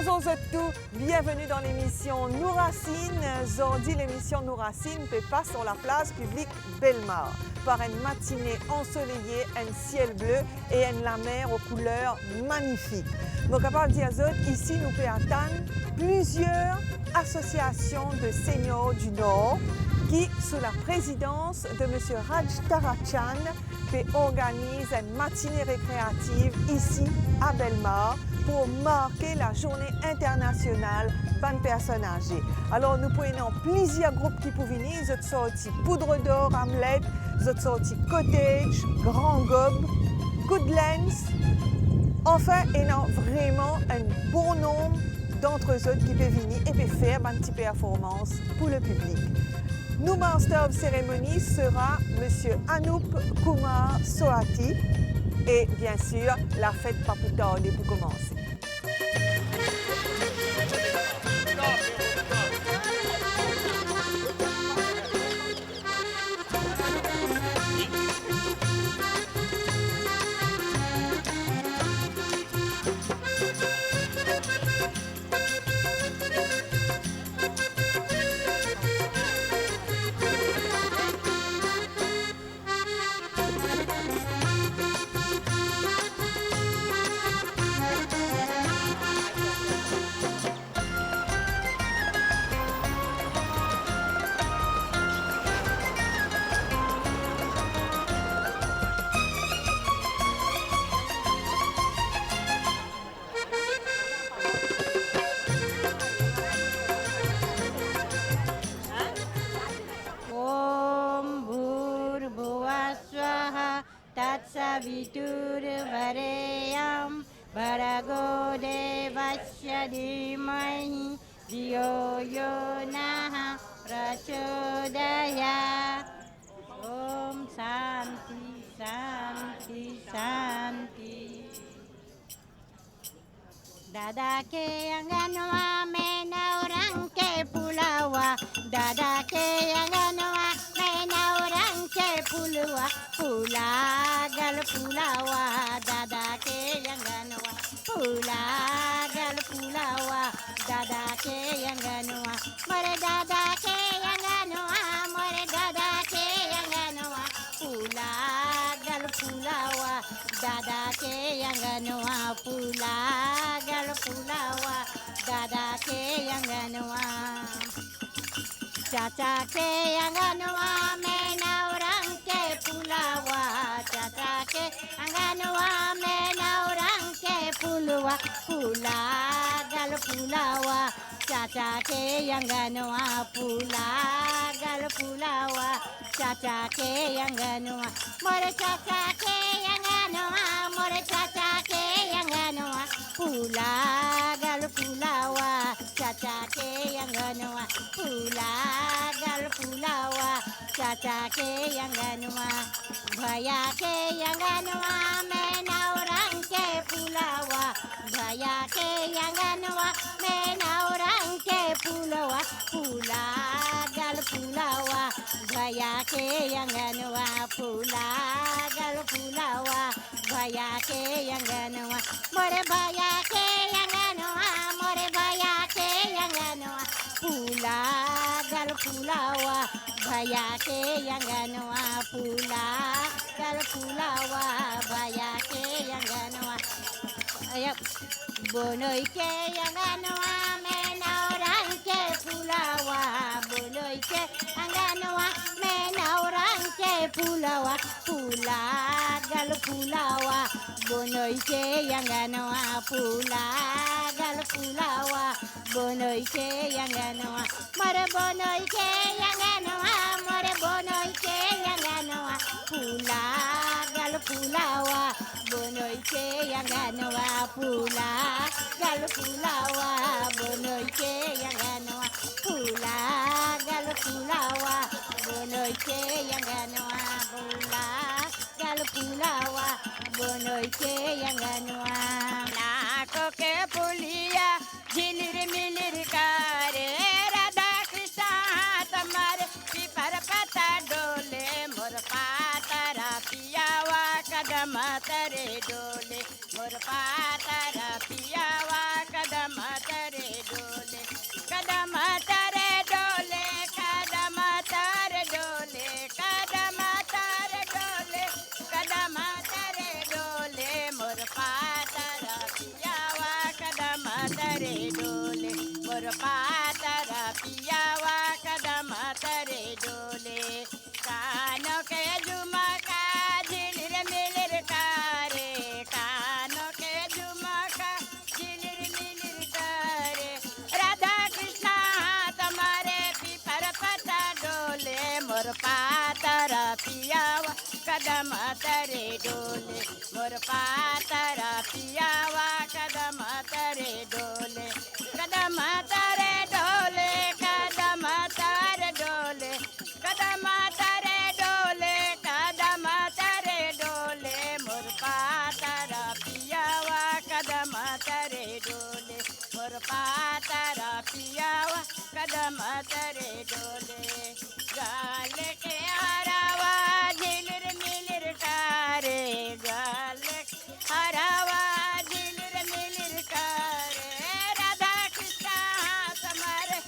Bonjour à tous, bienvenue dans l'émission Nous Racine. Aujourd'hui, l'émission Nous Racine peut pas sur la place publique Bellemare par une matinée ensoleillée, un ciel bleu et la mer aux couleurs magnifiques. Nous sommes capables de dire ici, nous pouvons attendre plusieurs associations de seniors du Nord qui, sous la présidence de M. Raj Tarachan, organise une matinée récréative ici à Bellemare pour marquer la journée internationale des personnes âgées. Alors nous prenons plusieurs groupes qui peuvent venir, ils ont sorti Poudre d'Or, Hamlet, ils ont sorti Cottage, Grand Gobe, Goodlands. Enfin, il y a vraiment un bon nombre d'entre eux qui peuvent venir et peuvent faire une petite performance pour le public. Nous, master of ceremony sera M. Anup Kumar Sohati et bien sûr, la fête pas plus tarder pour commencer. Viturvareyam Bharago Devasya Dhimahi Dhiyo Yonaha Prachodaya. Om Shanti Shanti Shanti. Dada ke anganwa mena orang ke pulawa, dada ke anganwa mena orang ke pulawa, pulagal pulawa, dada ke anganwa, pulagal pulawa, dada ke anganwa, more dada ke anganwa, more dada ke anganwa, pulagal pulawa, dada ke anganwa, pulagal pulawa, dada ke anganwa. Chacha ke anganwa mena orang ke pulawa, chacha ke anganwa mena orang ke pulawa, pulagal pulawa, chacha ke anganwa, pulagal pulawa, chacha ke anganwa, more chacha ke anganwa, more chacha ke anganwa, pulagal pulawa, chacha ke anganwa, pulagal pulawa, chacha ke anganwa, bhaya ke anganwa mena orang ke pulawa, bhaya ke anganwa mena orang ke pulawa, pulagal pulawa, bhaya ke anganwa, pulagal pulawa, bhaya ke anganwa, more bhaya ke anganwa, more bhaya ke anganwa, pulagal pulawa, bhaya ke anganwa, pulagal pulawa, bhaya ke anganwa. Ayap bonoy ke anganwa mena orang ke pulawa, bonoy ke anganwa mena orang ke pulawa, pulagal pulawa, bonoy ke anganwa, pulagal pulawa, bonoy ke anganwa, more bonoy ke anganwa, more bonoy ke anganwa, pulagal pulawa, bonoy ke anganwa, pulagal pulawa, bonoy ke anganwa, pulagal pulawa, bonoy ke anganwa, pulagal pulawa, bonoy ke anganwa. Naako ke puliya झिलिर मिलिर करे राधा कृष्ण तुम्हारे पिपर पता डोले मोर पातरा पियावा कदम तरे डोले मोर पातरा पियावा कदम तरे डोले कदम तरे डोले कदम तरे डोले कदम तरे डोले कदम तरे डोले मोर पातर पियावा कदम तरे डोले मोर पातर पियावा कदम तरे डोले कानो के झुमका झिलिर मिलिर करे कानो के झुमका झिलिर मिलिर करे राधा कृष्ण तुम्हारे पीपर पता डोले मोर पातर पियावा कदम तरे डोले मोर पातर पियावा कदम तरे डोले कदम तरे डोले कदम तरे डोले कदम तरे डोले कदम तरे डोले मोर पातर पियावा कदम तरे डोले मोर पातर पियावा कदम तरे डोले गाल के हरावा झिलिर मिलिर करे गाल हरावा झिलिर मिलिर करे राधा कृष्ण तुम्हारे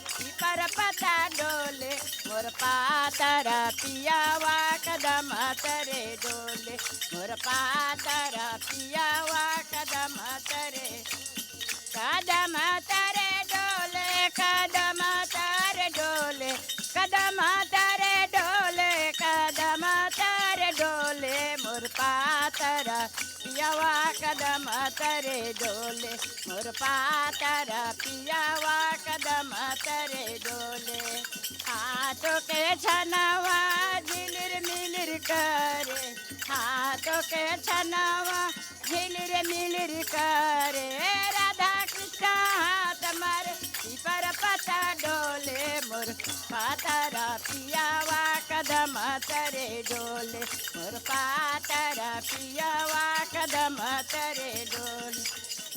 पर पता डोले मोर पातर पियावा कदम तरे डोले मोर पातर पियावा कदम तरे डोले कदम तरे डोले कदम तरे डोले कदम तरे डोले मोर पातर पियावा कदम तरे डोले मोर पातर पियावा कदम तरे डोले हाथों के छनवा झिलिर मिलिर करे हाथों के छनवा झिलिर मिलिर करे राधा कृष्ण तुम्हारे पर पता डोले मोर पातर पियावा कदम तरे डोले मोर पातर पियावा कदम तरे डोले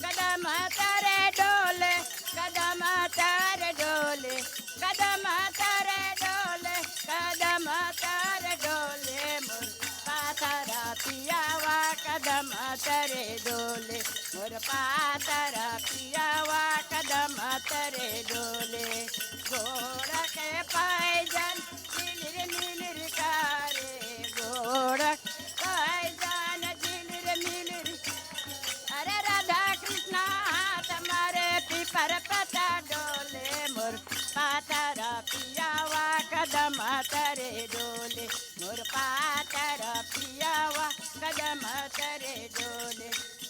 कदम तरे डोले कदम तरे डोले कदम तरे डोले कदम तरे डोले मोर पातर पियावा कदम तरे डोले मोर पातर पियावा कदम तरे डोले गोड़ के पैजन झिलिर मिलिर करे गोड़ पैजन झिलिर मिलिर अरे राधा कृष्ण तुम्हारे पीपर पता डोले मोर पातर पियावा कदम तरे डोले मोर पातर पियावा कदम तरे डोले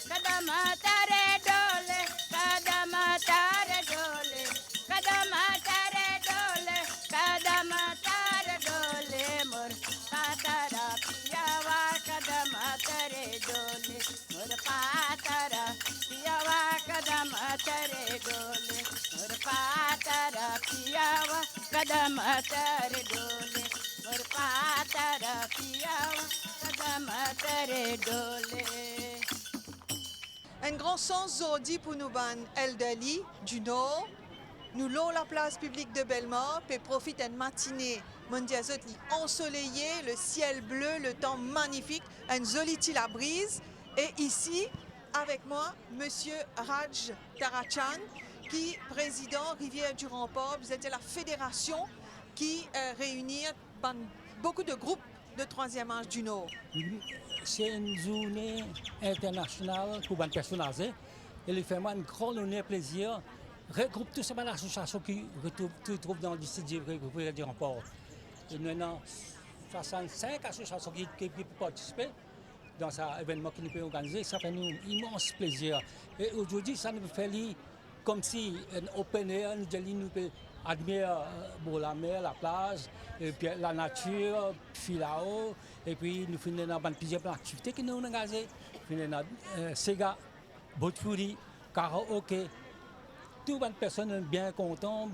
कदम तरे डोले कदम तरे डोले कदम तरे डोले कदम तरे डोले मोर पातर पियावा कदम तरे डोले मोर पातर पियावा कदम तरे डोले मोर पातर पियावा कदम तरे डोले मोर पातर पियावा कदम तरे डोले. Un grand sens aujourd'hui pour nous ban Eldali du Nord. Nous l'avons la place publique de Bellemare, puis profite d'une matinée mondiale ensoleillée, le ciel bleu, le temps magnifique, un joli la brise. Et ici, avec moi, Monsieur Raj Tarachan, qui est président Rivière du Rempart. Vous êtes la fédération qui réunit beaucoup de groupes de troisième âge du Nord. C'est une journée internationale pour les personnes âgées. Et il fait moi un grand honneur plaisir. Regroupe tout ça dans l'association qui se trouve dans le district du Rempart. Il y a 65 associations qui participent dans cet événement qui nous peut organiser. Ça fait nous immense plaisir. Et aujourd'hui, ça nous fait comme si un open air, nous peut admirer la mer, la plage, et puis la nature, puis là-haut. Et puis nous faisons plusieurs activités qui nous ont engagés. Nous faisons Sega, Botfuri, karaoké. Toutes les personnes sont bien contentes.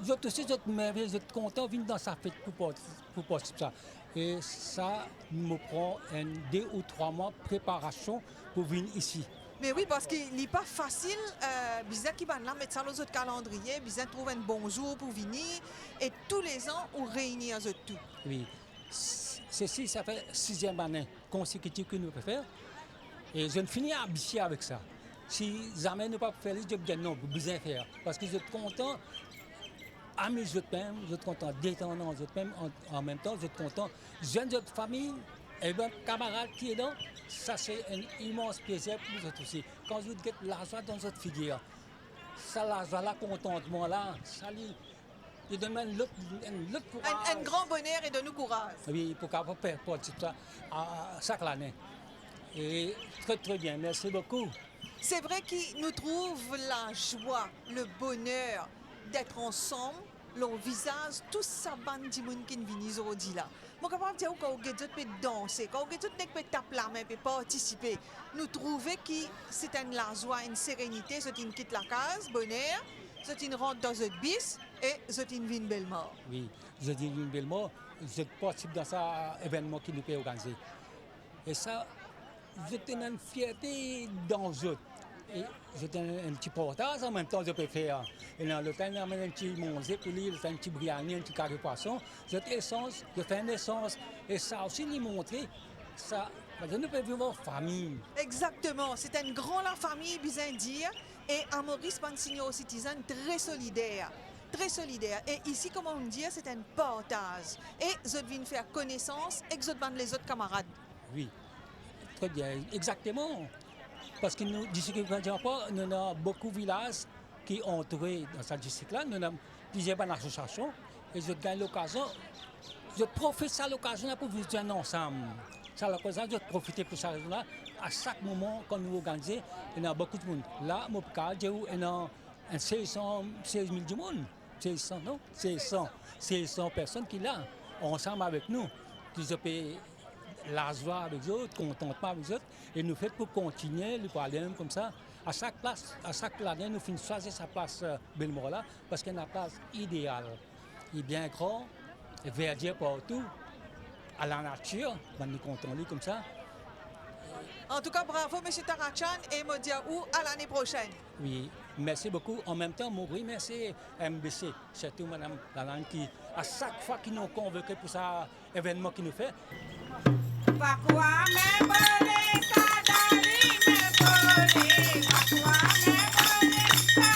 Je suis merveilleux, je suis content de venir dans sa fête pour participer ça. Et ça me prend 2 ou 3 mois de préparation pour venir ici. Mais oui, parce qu'il n'est pas facile, bizarre qui va là mettre ça dans notre calendrier, bizarre trouver un bon jour pour venir et tous les ans on réunit tout. Oui, ceci ça fait 6e année consécutive que nous pouvons faire et je ne finis à habituer avec ça. Si jamais nous pas faire, je dis non, besoin faire. Parce que je suis content, amis je t'aime, je suis content, détendant je t'aime, en même temps je suis content, jeune de famille, et bien camarade qui est là, ça c'est un immense plaisir pour nous autres aussi. Quand vous dites la joie dans votre figure, ça la joie, la contentement là, ça lui donne un autre courage. Un grand bonheur et de nous courage. Oui, pour qu'on peut faire ça à chaque année. Et très très bien, merci beaucoup. C'est vrai qu'il nous trouve la joie, le bonheur d'être ensemble, leur visage, tout ça bande de monde qui vient aujourd'hui là. Moi, capable de dire quand on peut danser, quand on peut taper la main, peut participer. Nous trouvons que c'est une la joie, une sérénité, c'est une quitte la case, bonheur, c'est une rentre dans un bis et c'est une vie Bellemare. Oui, je dis une belle mot, je participe dans ça événement qui nous peut organiser. Et ça, j'étais une fierté dans eux. Et j'étais un petit portage en même temps, je peux faire. Et dans le temps, on a un petit manger, puis un petit briani, un petit carré poisson. J'étais essence, je fais une essence. Et ça aussi, lui montrer, ça, nous pouvons vivre en famille. Exactement, c'est une grande famille, bien dire, et un Maurice Pansigno Citizen très solidaire. Très solidaire. Et ici, comme on dit, c'est un partage. Et je viens faire connaissance et je demande les autres camarades. Oui, très bien, exactement. Parce que nous, d'ici que nous avons beaucoup de villages qui ont entouré dans ce district-là. Nous avons plusieurs bonnes associations. Et je gagne l'occasion, je profite de l'occasion pour vivre ensemble. C'est l'occasion de profiter de ça. À chaque moment, quand nous organisons, il y a beaucoup de monde. Là, mon cas, j'ai eu 16 000 du monde. 600, non 600 personnes qui sont là, ensemble avec nous. Qui se paient la joie avec eux autres, contentement avec eux autres, et nous faisons pour continuer le parler comme ça. À chaque place, à chaque année, nous finissons choisir sa place Bellemare là, parce qu'il y a une place idéale. Il est bien grand, verdure partout, à la nature, quand nous comptons lui comme ça. En tout cas, bravo, M. Tarachan, et Modiaou, à l'année prochaine. Oui, merci beaucoup. En même temps, mon oui, merci MBC, surtout Mme Lalande, qui, à chaque fois qu'ils nous convoqué pour ça événement qu'il nous fait. Pakwa me bole kadari me bole pakwa me bole kadari me bole hariara me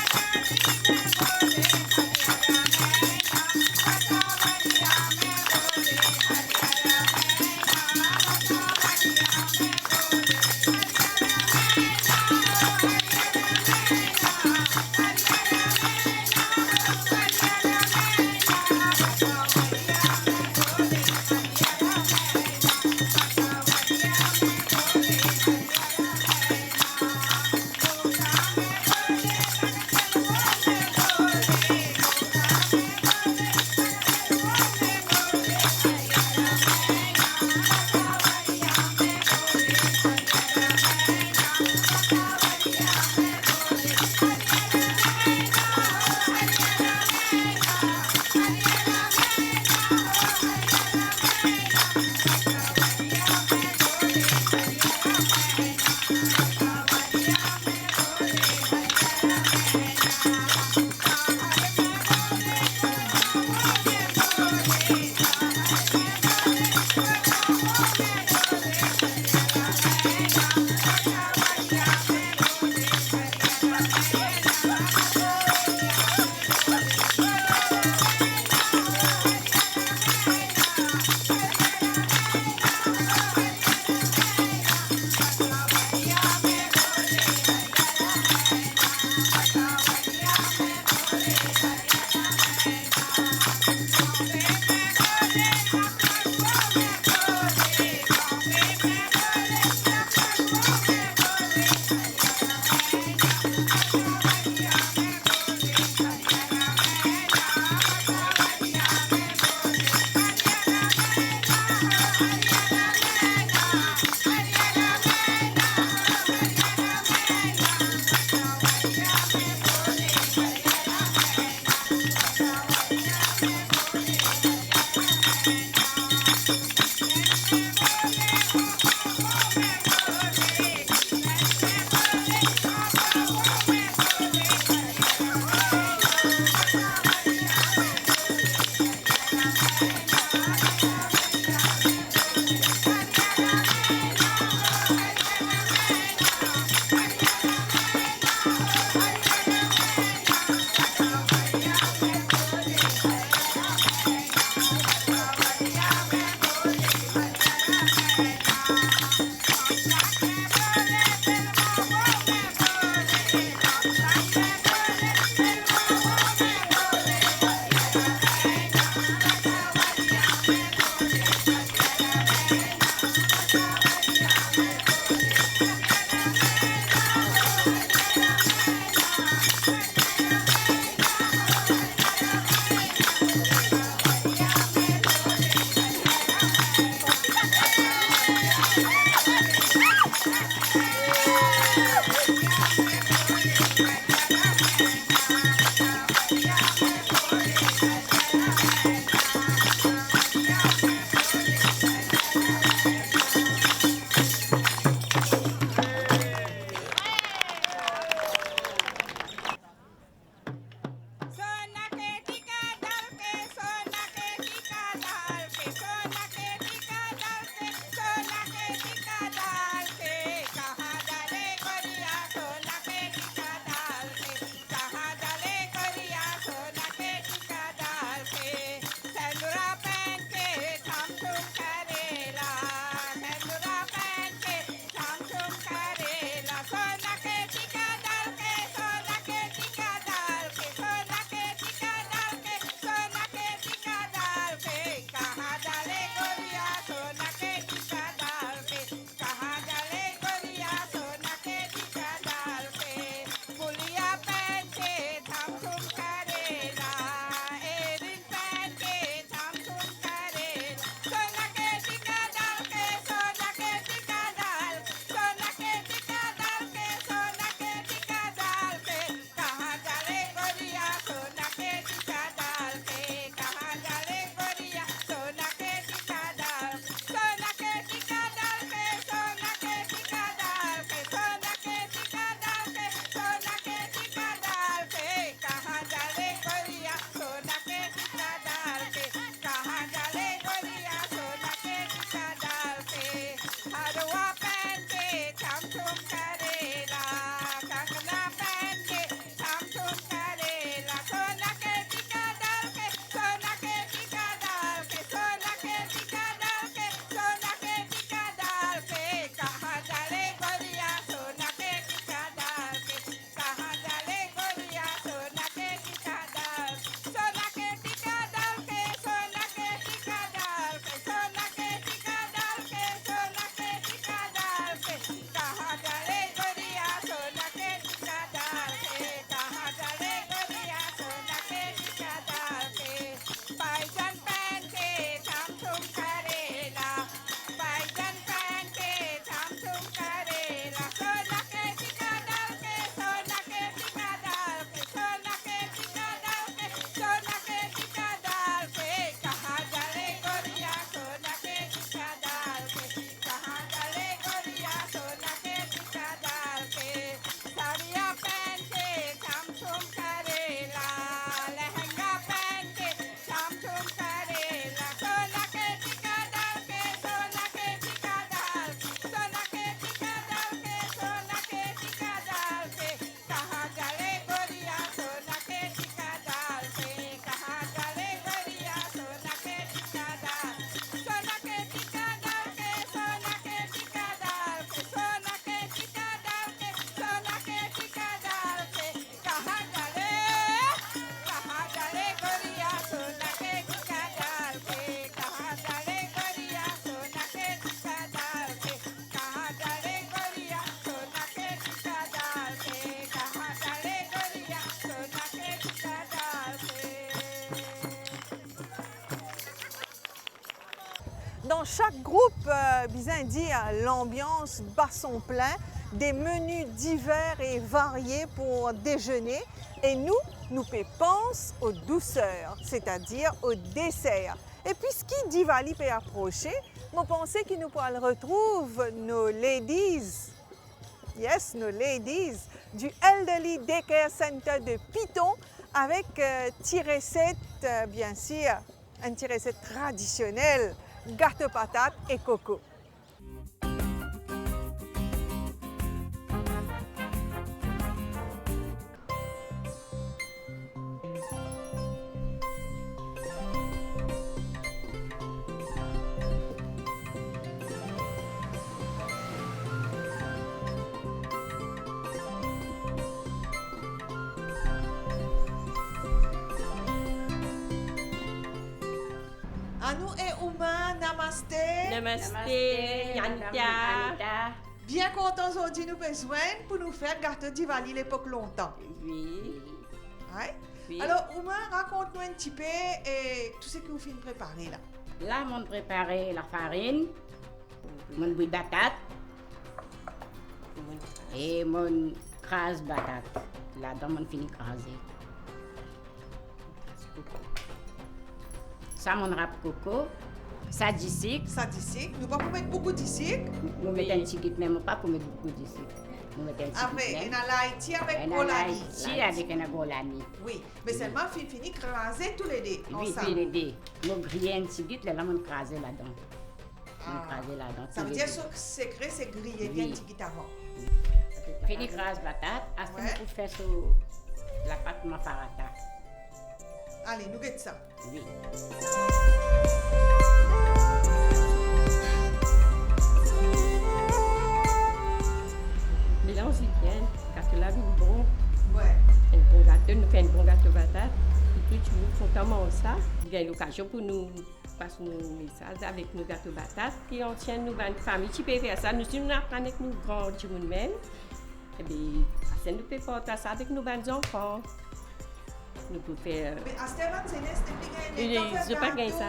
Dans chaque groupe, Bizindi a l'ambiance bat son plein, des menus divers et variés pour déjeuner. Et nous pensons aux douceurs, c'est-à-dire au dessert. Et puisqu'il Diwali peut approcher, je pense que nous pourrons retrouver nos ladies, yes, nos ladies, du Elderly Daycare Center de Piton avec une recette, bien sûr, une recette traditionnelle, gâteau patate et coco. Anu et Uma, namaste. Namaste, Yanita. Bien content aujourd'hui nous besoin pour nous faire gâteau Diwali l'époque longtemps. Oui. Ouais? Oui. Alors Uma, raconte-nous un petit peu et tout ce que vous finissez de préparer là. Là, on prépare la farine, mon bouille patate et mon crase patate. Là-dedans, on finit craser. Ça, mon râpe coco. Ça d'ici. Ça d'ici, nous pas pour mettre beaucoup d'ici. Nous mettons un petit kit, même pas pour mettre beaucoup d'ici. Nous mettons un petit Après, kit. on a l'Haïti avec On a Golani. l'Haïti avec un golani. Oui, mais seulement fini craser tous les deux Oui, ensemble. puis les deux. Nous grillons un petit kit, là, on crase là-dedans. On Ah. crase là-dedans. Ça veut dire que ce secret, c'est griller bien Oui. petit guit avant. Fini crase patate, à ce Ouais. qu'on fait sur la pâte mafarata. Allez, nous guettons ça. Oui. Mélange bien, gâteau là, il bon, Ouais. un bon gâteau, nous faisons un bon gâteau patate. Et tout le monde content de ça. Il y a l'occasion pour nous passer nos messages avec nos gâteaux patate. Puis on tient nous une famille qui peut faire ça. Nous sommes avec nous grands du monde même. Et bien, après nous pouvons porter ça avec nos enfants. Nous pouvons faire. Mais à Stéphane, c'est n'est Oui, je n'ai pas gagné ça.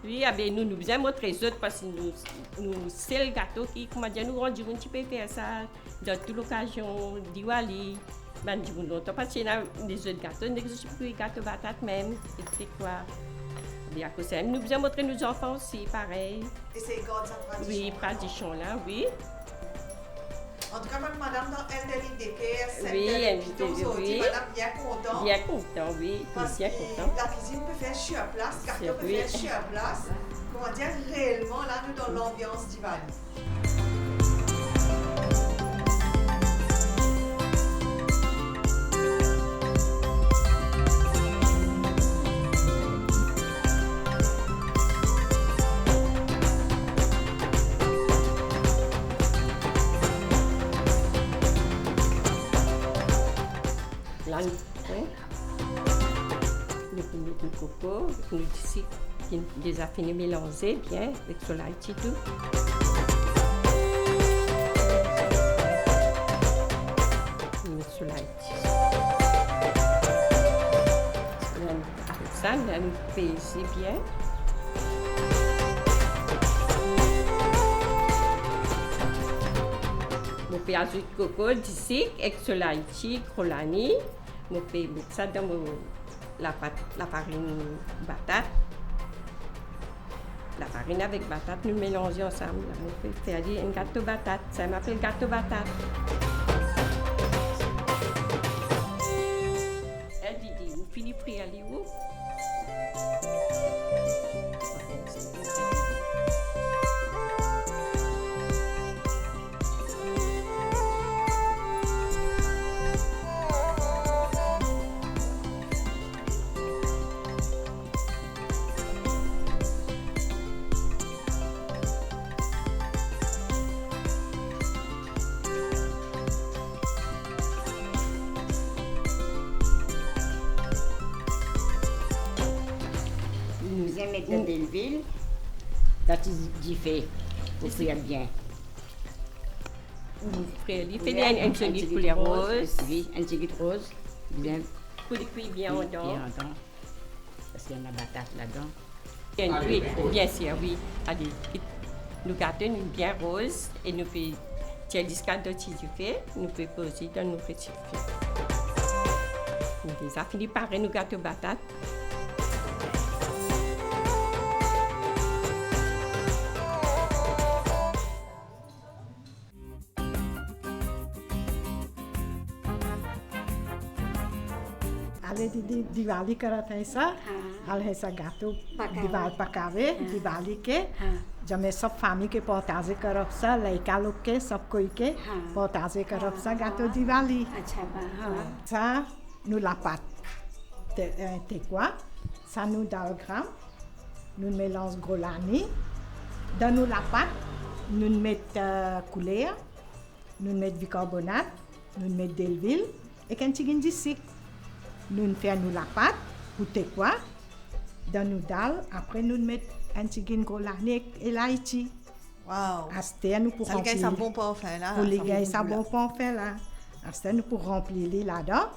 Oui, ah ben, nous besoin montrer les autres parce que nous c'est le gâteau qui, comment dire, nous rendons un petit peu faire ça dans toute l'occasion, Diwali. Ben, du coup, longtemps parce qu'il y a des autres gâteaux, nous n'existe plus les gâteaux patates même. Et c'est quoi? Bien, à cause de ça, nous besoin montrer nos enfants aussi, pareil. Et c'est garde sa tradition. Oui, tradition là, oui. En tout cas, madame dans Elderly Daycare, c'est Oui, de elle Piton dit sorti, oui. madame bien content. Bien content, oui, Parce que bien content. la cuisine peut faire sur place, gâteau peut Oui. faire sur place. Comment dire, réellement, là, nous dans l'ambiance Diwali. Là, nous pouvons mettre le coco, nous ici, qui les a fini mélanger bien avec ce light et tout. Nous mettons ce light. Avec ça, là, nous faisons ici bien. Je fais un jus de coco d'ici avec ce light, crolani. Je fais mettre ça dans la farine patate. La farine avec patate, nous mélangeons ensemble. On peut faire un gâteau patate. Ça m'appelle gâteau patate. Elle dit, vous finissez prix aller où? Nous aimons mettre de l'huile, dans du fait, pour frire bien. Vous ferez Oui, un joli poulet rose. Oui, un petit rose. Bien, Pour le cuire bien en dedans. bien dedans. Parce qu'il y a la patate là-dedans. Oui, bien sûr, oui. Allez, nous gâteaux, nous bien roses et nous pouvons tirer jusqu'à d'autres du fait, nous pouvons poser dans nos petits feux. Nous déjà fini par nous gâteaux batates. Ale di Diwali करत है सा हाल है सा गातो दिवाली पकावे दिवाली के जमे सब फामी के पौताजे करब सा लड़का लोग के सब कोई के पौताजे करब सा गातो दिवाली अच्छा बा हाँ सा नु लाpat te quoi ça nous dalgram nous mélange grolani dans nous lapat nous met couleur nous met bicarbonate nous met delville et quand tu gagnes d'ici nous faisons la pâte pour te quoi dans nous dal après nous mettons un petit grolani et l'aïti Wow. Asté nous pour Ça le remplir gagne ça bon parfum là. pour les ça gars bon ça goût, là. bon parfum là Asté nous pour remplir les là-dedans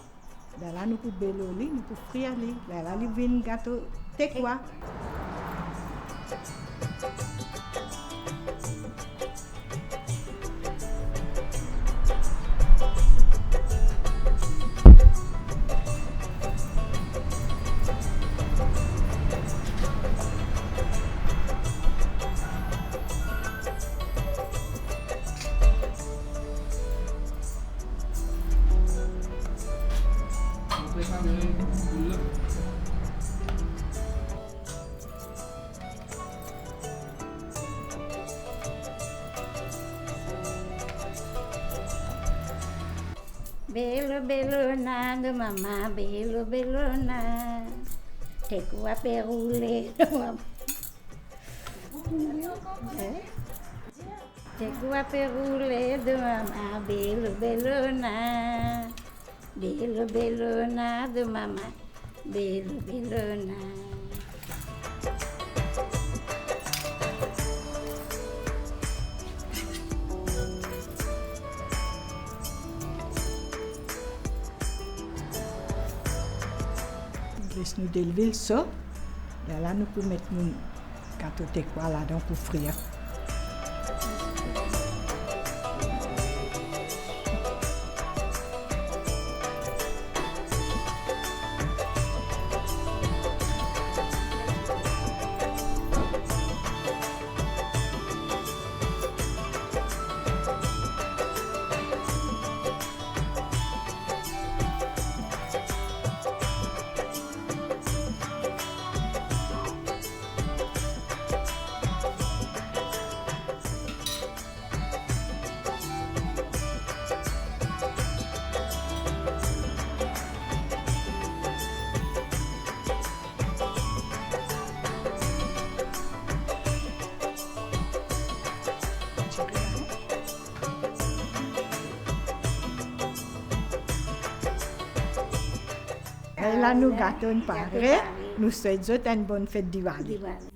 là nous pour beloli nous pour frire les là les vin gâteau te quoi Belo belo na do mamá belo belo na te cua perule do mamá te cua perule do mamá belo belo na do mamá belo na nous délever ça là nous pour mettre nous gâteau te quoi là-dedans pour frire et là nous gâteaux pareil nous souhaitons une bonne fête Diwali Diwali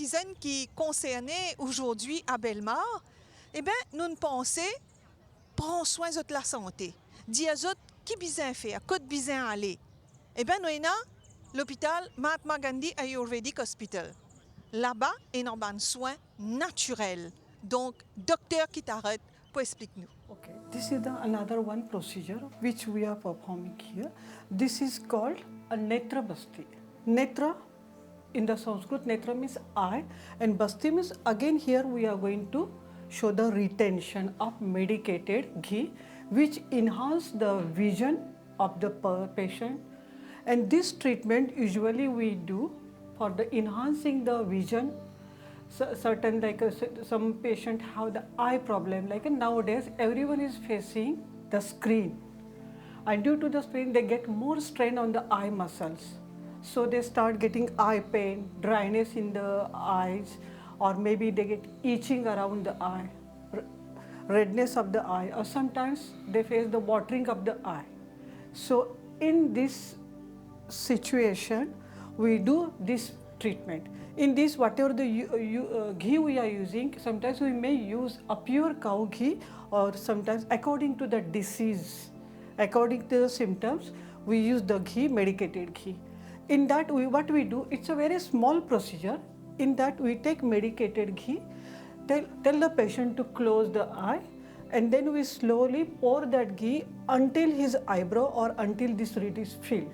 netizen qui concernait aujourd'hui à Bellemare, eh bien, nous pensons, prends soin de la santé. Dis à eux qui bizin faire, côte bizin aller. Eh bien, nous avons l'hôpital Mahatma Gandhi Ayurvedic Hospital. Là-bas, il y a un soin naturel. Donc, docteur qui t'arrête pour expliquer-nous. Okay, this is another one procedure which we are performing here. This is called a Netra Basti. Netra in the Sanskrit, Netra means eye, and Basti means again here we are going to show the retention of medicated ghee which enhance the vision of the patient. And this treatment usually we do for the enhancing the vision. Certain some patient have the eye problem, like nowadays everyone is facing the screen, and due to the screen they get more strain on the eye muscles, so they start getting eye pain, dryness in the eyes, or maybe they get itching around the eye, redness of the eye, or sometimes they face the watering of the eye. So in this situation we do this treatment. In this, whatever the ghee we are using, sometimes we may use a pure cow ghee, or sometimes according to the disease, according to the symptoms, we use the ghee, medicated ghee. In that, what we do, it's a very small procedure. In that, we take medicated ghee, tell the patient to close the eye, and then we slowly pour that ghee until his eyebrow or until this slit is filled.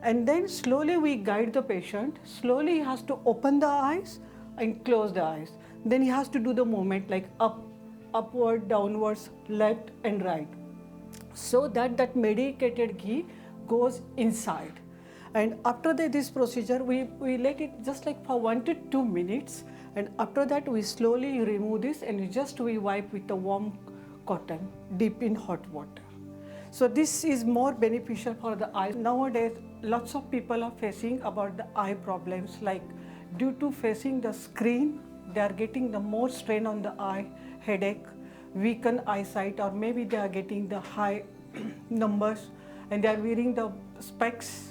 And then slowly we guide the patient. Slowly he has to open the eyes and close the eyes. Then he has to do the movement like upward, downwards, left and right, so that that medicated ghee goes inside. And after this procedure, we let it just like for 1 to 2 minutes. And after that, we slowly remove this and we wipe with a warm cotton, dip in hot water. So this is more beneficial for the eyes. Nowadays, lots of people are facing about the eye problems, like due to facing the screen, they are getting the more strain on the eye, headache, weakened eyesight, or maybe they are getting the high numbers and they are wearing the specs.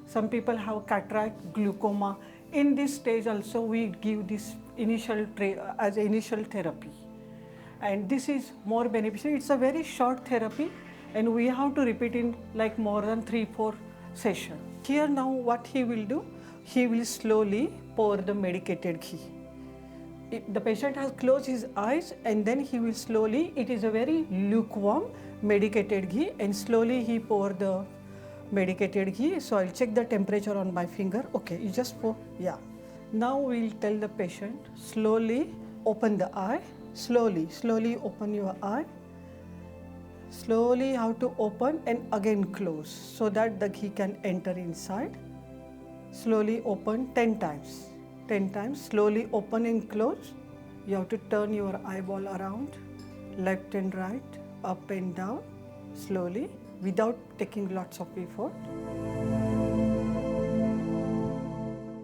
Some people have cataract, glaucoma. In this stage also we give this as initial therapy. And this is more beneficial. It's a very short therapy, and we have to repeat in like more than 3-4 sessions. Here now what he will do, he will slowly pour the medicated ghee. The patient has closed his eyes, and then he will slowly, it is a very lukewarm medicated ghee, and slowly he pour the medicated ghee. So I'll check the temperature on my finger. Okay, you just pour, yeah. Now we'll tell the patient, slowly open the eye, slowly open your eye. Slowly how to open and again close so that the ghee can enter inside. Slowly open 10 times. 10 times, slowly open and close. You have to turn your eyeball around, left and right, up and down, slowly, without taking lots of effort.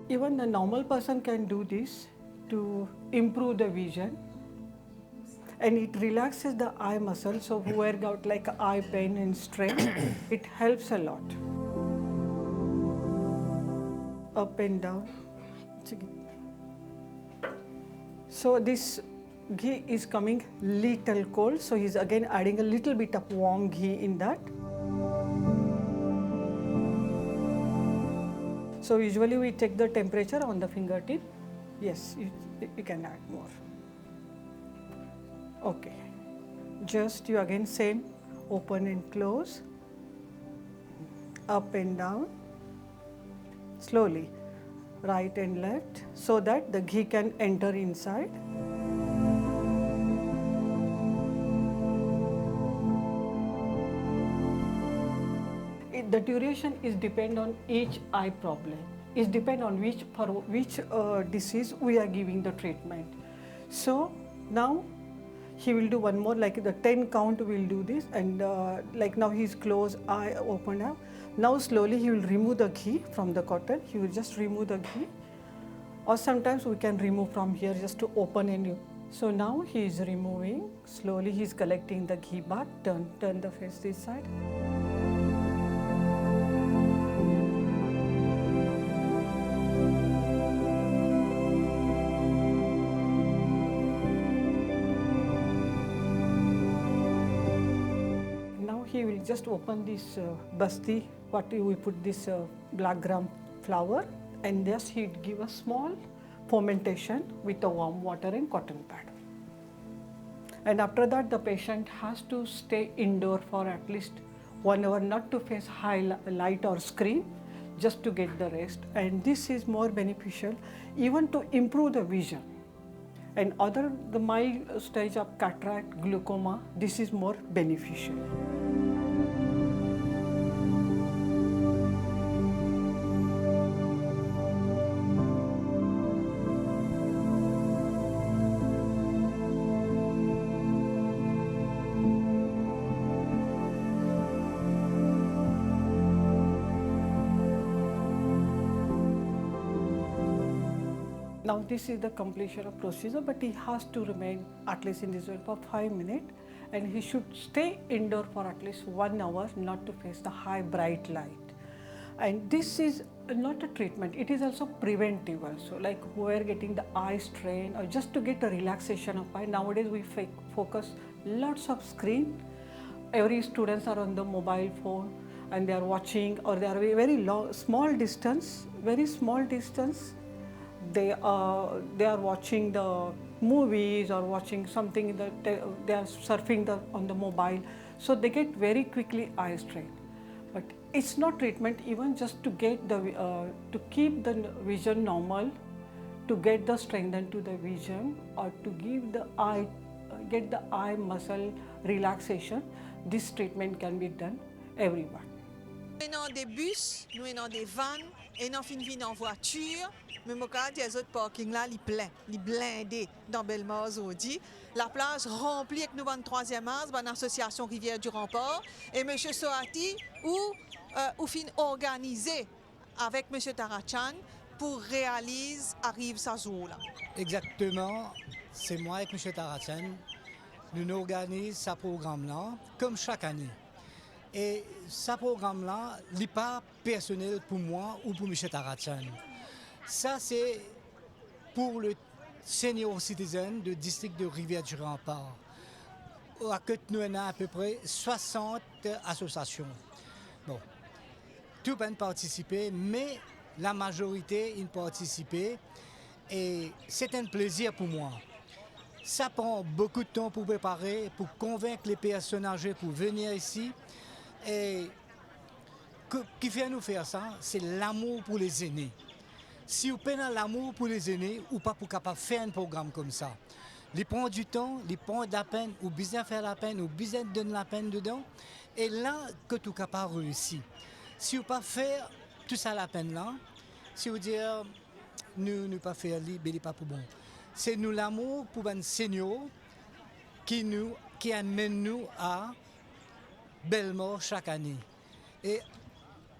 Even a normal person can do this to improve the vision. And it relaxes the eye muscle, so whoever got like eye pain and strain, it helps a lot. Up and down. So this ghee is coming little cold, so he's again adding a little bit of warm ghee in that. So usually we check the temperature on the fingertip. Yes, you can add more. Okay, just you again same, open and close, up and down, slowly, right and left, so that the ghee can enter inside. The duration is depend on each eye problem. It depend on which disease we are giving the treatment. So now he will do one more, like the 10 count will do this, and like now he's closed, eye open up. Now slowly he will remove the ghee from the cotton. He will just remove the ghee, or sometimes we can remove from here just to open and so now he is removing. Slowly he is collecting the ghee bath. Turn the face this side. he will just open this basti, we put this black gram flour, and just he'd give a small fermentation with a warm water and cotton pad. And after that, the patient has to stay indoor for at least 1 hour, not to face high light or screen, just to get the rest. And this is more beneficial even to improve the vision. And other the mild stage of cataract, glaucoma, this is more beneficial. Now this is the completion of procedure, but he has to remain at least in this way for 5 minutes, and he should stay indoor for at least 1 hour, not to face the high bright light. And this is not a treatment, it is also preventive also, like who are getting the eye strain or just to get a relaxation of eye. Nowadays we focus lots of screen. Every students are on the mobile phone and they are watching, or they are very long, small distance, they are watching the movies or watching something that they are surfing on the mobile, so they get very quickly eye strain. But it's not treatment, even just to get the to keep the vision normal, to get the strength into the vision, or to give the eye get the eye muscle relaxation. This treatment can be done everyone. Nous sommes dans des bus, nous sommes dans des vannes, et nous finissons en voiture. Mais je regarde, il y a autres parking là, il est plein, il est blindé dans Bellemare aujourd'hui. La plage remplie avec nous dans le 3e mars, dans l'association Rivière du Rempart. Et M. Soati, ou fin organisé avec M. Tarachan pour réaliser Arrive Sazoula. Exactement, c'est moi et M. Tarachan. Nous organisons ce programme-là comme chaque année. Et ce programme-là n'est pas personnel pour moi ou pour M. Tarachan. Ça, c'est pour le senior citizen du district de Rivière-du-Rempart. Nous avons à peu près 60 associations. Bon, tout le monde participe, mais la majorité y participe. Et c'est un plaisir pour moi. Ça prend beaucoup de temps pour préparer, pour convaincre les personnes âgées pour venir ici. Et ce qui fait nous faire ça, c'est l'amour pour les aînés. Si vous prenez l'amour pour les aînés, ou pas pour capable faire un programme comme ça. Ils prennent du temps, ils prennent de la peine, ou bien faire la peine, ou bien donner la peine dedans. Et là, que tout capable réussir. Si vous pas faire tout ça la peine là, si vous dire nous pas faire libre, pas pour bon. C'est nous l'amour pour un senior qui amène nous à Bellemare chaque année. Et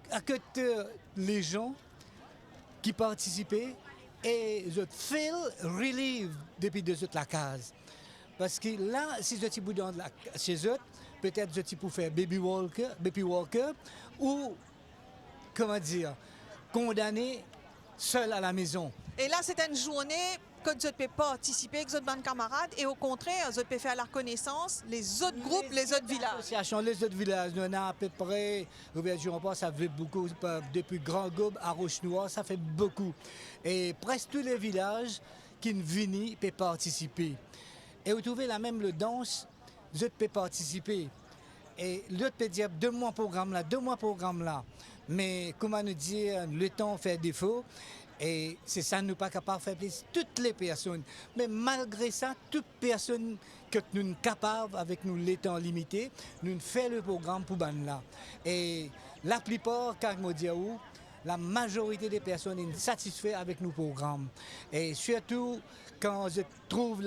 à côté les gens qui participaient et je feel relief depuis de la case. Parce que là, si je suis dans chez eux, peut-être je suis pour faire baby walker ou, comment dire, condamné seul à la maison. Et là, c'est une journée que vous pouvez participer avec vos bonnes camarades et au contraire, vous pouvez faire la connaissance les autres groupes, les autres villages. Les autres villages, nous avons à peu près, Rivière-du-Rempart, ça fait beaucoup, depuis Grand Gobe à Roche-Noire, ça fait beaucoup. Et presque tous les villages qui viennent peuvent participer. Et vous trouvez la même le danse, vous pouvez participer. Et l'autre peut dire 2 mois programme là. Mais comment nous dire, le temps fait défaut. Et c'est ça, nous ne sommes pas capables de faire plaisir toutes les personnes. Mais malgré ça, toute personne que nous sommes capables, avec nous les temps limités, nous faisons le programme pour là. Et la plupart, quand je dis la majorité des personnes sont satisfaites avec nos programmes. Et surtout, quand je trouve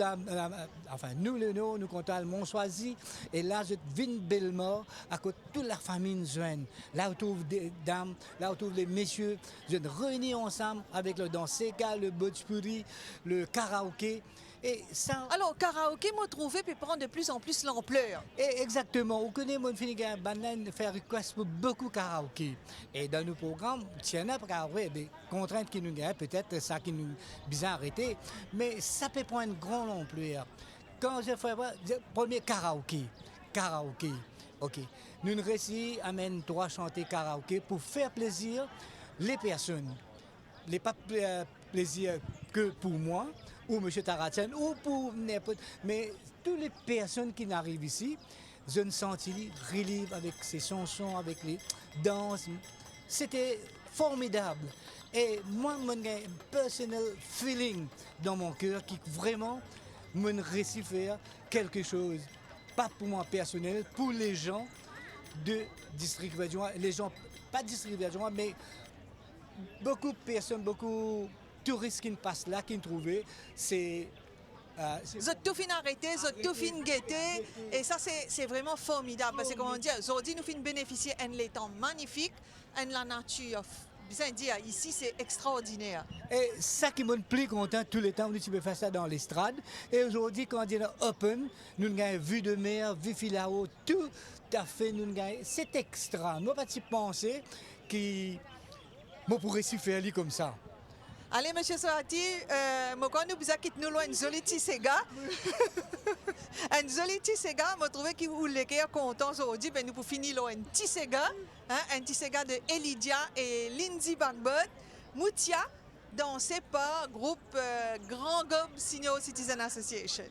nous comptons à Montsoisy, et là, je viens Bellemare, à côté de toute la famille nous joigne. Là, on trouve des dames, là, on trouve les messieurs, je réunis ensemble avec le danseka, le bojpuri, le karaoké. Et ça... Alors, karaoké, moi, trouvé peut prendre de plus en plus l'ampleur. Et exactement. On connaît mon finigan banane faire request pour beaucoup de karaoké. Et dans nos programmes, tiens, après, des contraintes qui nous gagnent, peut-être ça qui nous bien arrêté, mais ça peut prendre une grande ampleur. Quand je fais le premier karaoké, Ok. Nous réussi amène trois chanter karaoké pour faire plaisir les personnes. Les pas plaisir que pour moi ou M. Taratsen ou pour n'importe. Mais toutes les personnes qui n'arrivent ici, je me sentis relive avec ces chansons, avec les danses. C'était formidable. Et moi, j'ai un personnel feeling dans mon cœur qui vraiment me réussit faire quelque chose. Pas pour moi personnel, pour les gens de district Verdun, les gens, pas de district Verdun, mais beaucoup de personnes, beaucoup de touristes qui passent là, qui me trouvaient, c'est... Vous êtes tout fin arrêté, vous êtes tout fin guetté, et ça c'est vraiment formidable, parce que comme on dit, aujourd'hui nous finissons bénéficier d'un temps magnifique, de la nature. Bien dire, ici c'est extraordinaire. Et ça qui me plaît content tout le temps, nous pouvons faire ça dans l'estrade. Et aujourd'hui, quand on est open, nous avons vue de mer, vue filao, tout à fait, c'est extra. Nous pas penser que moi pourrais s'y faire comme ça. Allez, M. Soati, moi quand nous besoin quitter nous loin une jolie Sega. Un joli Sega, je trouve que vous les content aujourd'hui, ben nous pour finir là un Sega, un Sega de Elidia et Lindsay Bagbot, Moutia, dansé par groupe Grand Gob Senior Citizen Association.